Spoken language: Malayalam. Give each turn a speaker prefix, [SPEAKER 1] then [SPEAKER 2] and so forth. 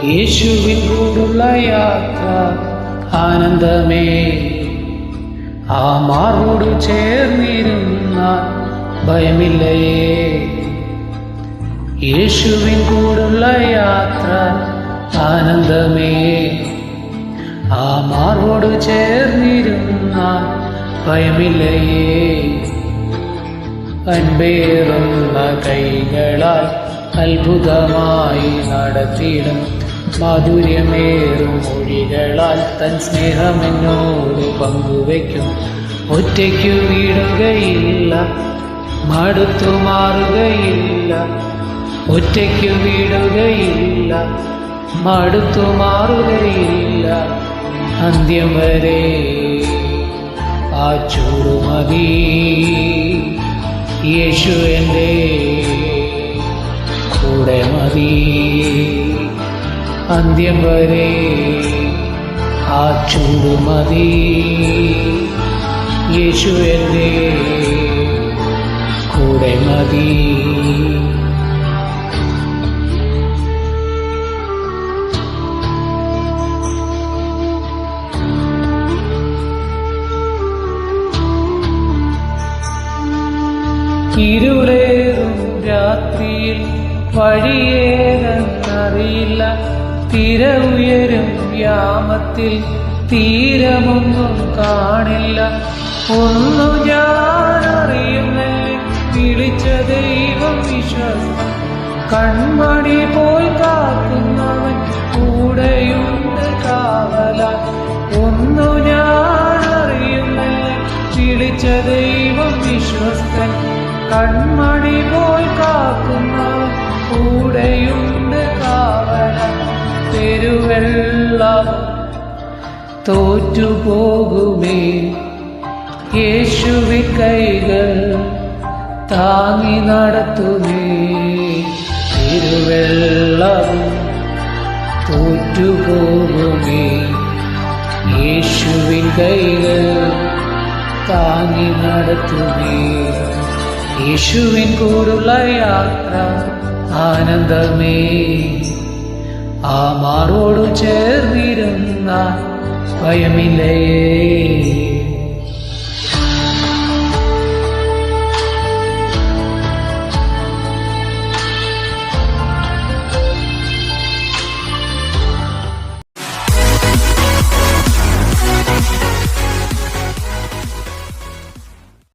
[SPEAKER 1] യേശുവിൻ കൂടുള്ള യാത്ര ആനന്ദമേ. ആ മാറോട് ചേർന്നിരുന്ന ഭയമില്ലയേ. യേശുവിൻ കൂടുള്ള യാത്ര ആനന്ദമേ. ആ മാറോട് ചേർന്നിരുന്ന ഭയമില്ലയേ. അൻപേറുന്ന കൈകളാൽ അത്ഭുതമായി നടത്തിയിടും മാധുര്യമേറും മൊഴികളാൽ തൻ സ്നേഹമെന്നോട് പങ്കുവയ്ക്കും. ഒറ്റയ്ക്കു വീടുകയില്ല, മടുത്തു മാറുകയില്ല. ഒറ്റയ്ക്കു വീടുകയില്ല, മടുത്തു മാറുകയില്ല. അന്ത്യം വരെ ആ ചൂടുമതി. യേശു എൻ്റെ കൂടെ മതി. അന്ത്യം വരെ ആ ചൂടുമതി. യേശു എൻ്റെ കൂടെ മതി. ഇരുളേറും രാത്രിയിൽ വഴിയേതെന്നറിയില്ല. തിര ഉയരും യാമത്തിൽ തീരമൊന്നും കാണില്ല. ഒന്നു ഞാൻ അറിയുന്നില്ല, വിളിച്ച ദൈവം വിശ്വസ്തൻ. കൺമണി പോൽ കാക്കുന്നവൻ കൂടെയുണ്ട് കാവലാൽ. ഒന്നു ഞാൻ അറിയുന്നില്ല, വിളിച്ച ദൈവം വിശ്വസ്തൻ. കൺമണി പോൽ കാക്കുന്നവൻ കൂടെയുണ്ട് കാവലാൽ. പെരുവെള്ളം തോറ്റുപോകുമേ, യേശുവിൻ കൈകൾ താങ്ങി നടത്തുമേ. പെരുവെള്ളം തോറ്റുപോകുമേ, യേശുവിൻ കൈകൾ താങ്ങി നടത്തുമേ. യേശുവിൻ കൂടുള്ള യാത്ര ആനന്ദമേ. ആ മാറോടു ചേർന്നിരുന്ന ഭയമില്ലയേ.